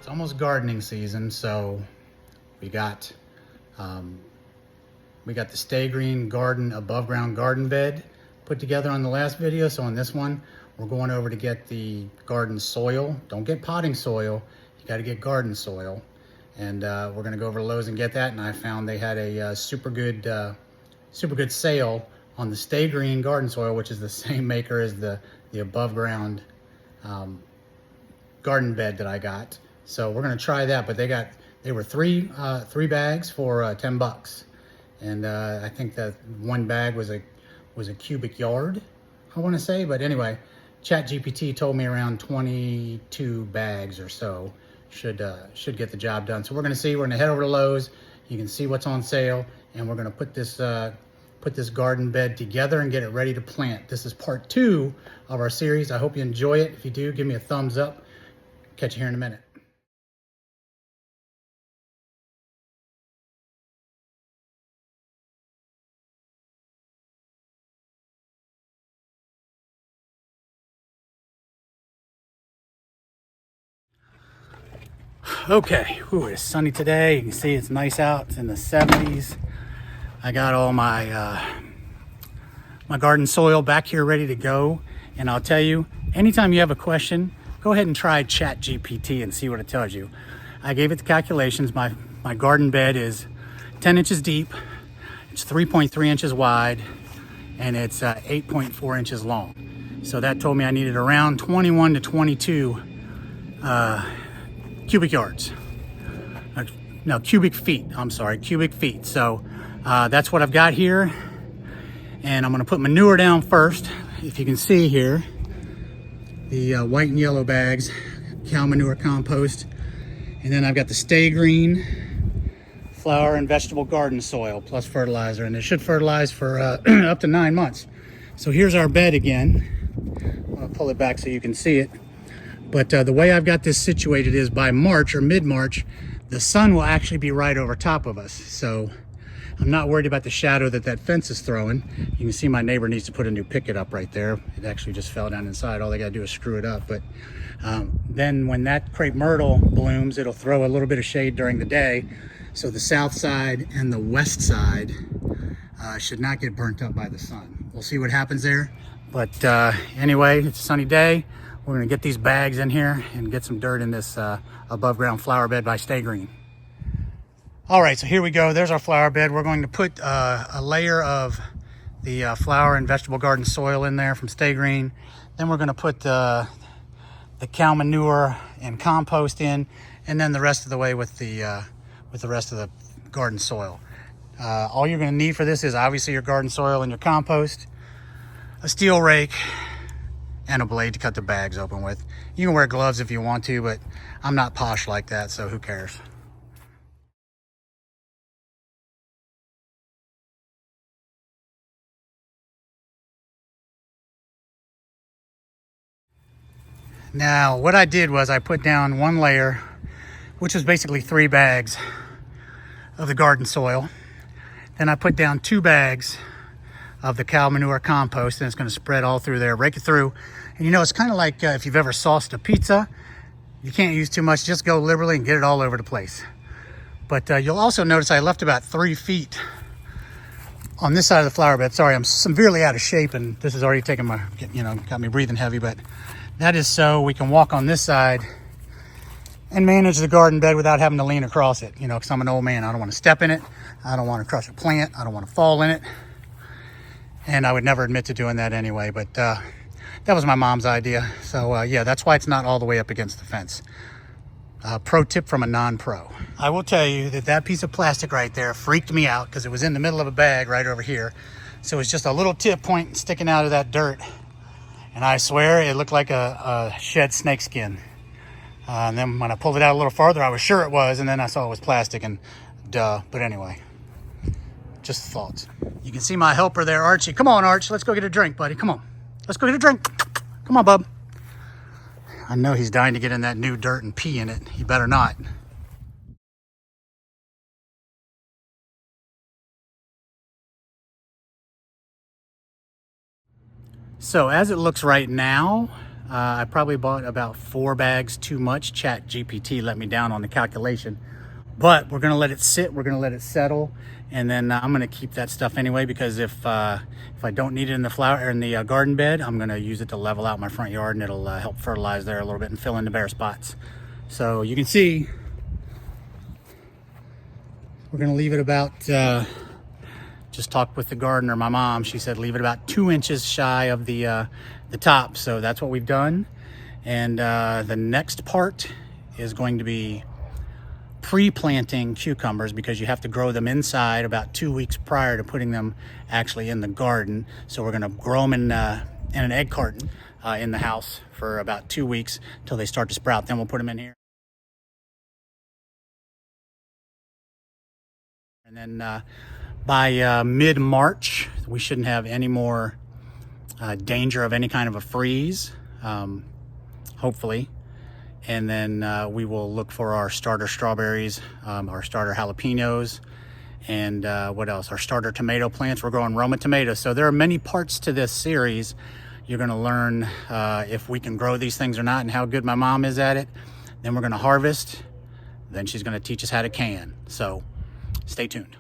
It's almost gardening season, so we got um, the Stay Green Garden above ground garden bed put together on the last video. So on this one, we're going over to get the garden soil. Don't get potting soil. You got to get garden soil. And we're gonna go over to Lowe's and get that. And I found they had a super good sale on the Stay Green garden soil, which is the same maker as the above ground garden bed that I got. So we're gonna try that. But they were three bags for 10 bucks. And I think that one bag was a cubic yard, I want to say. But anyway, ChatGPT told me around 22 bags or so should get the job done. So we're going to see. We're going to head over to Lowe's. You can see what's on sale, and we're going to put this garden bed together and get it ready to plant. This is part 2 of our series. I hope you enjoy it. If you do, give me a thumbs up. Catch you here in a minute. Okay, ooh, it's sunny today. You can see it's nice out. It's in the 70s. I got all my my garden soil back here ready to go. And I'll tell you, anytime you have a question, go ahead and try ChatGPT and see what it tells you. I gave it the calculations. My garden bed is 10 inches deep. It's 3.3 inches wide, and it's 8.4 inches long. So that told me I needed around 21 to 22 cubic yards. No, cubic feet. I'm sorry, cubic feet. So that's what I've got here. And I'm gonna put manure down first. If you can see here, the white and yellow bags, cow manure compost. And then I've got the Stay Green flower and vegetable garden soil plus fertilizer. And it should fertilize for up to 9 months. So here's our bed again. I'm gonna pull it back so you can see it. But the way I've got this situated is by March or mid-March, the sun will actually be right over top of us. So I'm not worried about the shadow that fence is throwing. You can see my neighbor needs to put a new picket up right there. It actually just fell down inside. All they gotta do is screw it up. But then when that crepe myrtle blooms, it'll throw a little bit of shade during the day. So the south side and the west side should not get burnt up by the sun. We'll see what happens there. But anyway, it's a sunny day. We're gonna get these bags in here and get some dirt in this above ground flower bed by Stay Green. All right, so here we go. There's our flower bed. We're going to put a layer of the flower and vegetable garden soil in there from Stay Green. Then we're gonna put the cow manure and compost in, and then the rest of the way with the rest of the garden soil. All you're gonna need for this is obviously your garden soil and your compost, a steel rake, and a blade to cut the bags open with. You can wear gloves if you want to, but I'm not posh like that, so who cares? Now, what I did was I put down one layer, which was basically 3 bags of the garden soil. Then I put down 2 bags of the cow manure compost, and it's going to spread all through there, rake it through. And you know, it's kind of like if you've ever sauced a pizza, you can't use too much, just go liberally and get it all over the place. But you'll also notice I left about 3 feet on this side of the flower bed. Sorry, I'm severely out of shape, and this is already taking my, got me breathing heavy, but that is so we can walk on this side and manage the garden bed without having to lean across it, because I'm an old man. I don't want to step in it. I don't want to crush a plant. I don't want to fall in it. And I would never admit to doing that anyway, but that was my mom's idea. So yeah, that's why it's not all the way up against the fence. Pro tip from a non-pro. I will tell you that piece of plastic right there freaked me out because it was in the middle of a bag right over here. So it's just a little tip point sticking out of that dirt. And I swear it looked like a shed snake skin. And then when I pulled it out a little farther, I was sure it was, and then I saw it was plastic, and duh. But anyway, just thoughts. You can see my helper there, Archie. Come on, Arch, let's go get a drink, buddy. Come on, let's go get a drink. Come on, bub. I know he's dying to get in that new dirt and pee in it. He better not. So as it looks right now, I probably bought about 4 bags too much. Chat GPT let me down on the calculation, but we're gonna let it sit. We're gonna let it settle, and then I'm gonna keep that stuff anyway, because if I don't need it in the flower or in the garden bed, I'm gonna use it to level out my front yard, and it'll help fertilize there a little bit and fill in the bare spots. So you can see we're gonna leave it about, just talked with the gardener, my mom, she said leave it about 2 inches shy of the top. So that's what we've done. And the next part is going to be pre-planting cucumbers, because you have to grow them inside about 2 weeks prior to putting them actually in the garden. So we're gonna grow them in an egg carton in the house for about 2 weeks till they start to sprout. Then we'll put them in here. And then by mid-March, we shouldn't have any more danger of any kind of a freeze, hopefully. And then we will look for our starter strawberries, our starter jalapenos, and what else? Our starter tomato plants. We're growing Roma tomatoes. So there are many parts to this series. You're gonna learn if we can grow these things or not, and how good my mom is at it. Then we're gonna harvest. Then she's gonna teach us how to can. So stay tuned.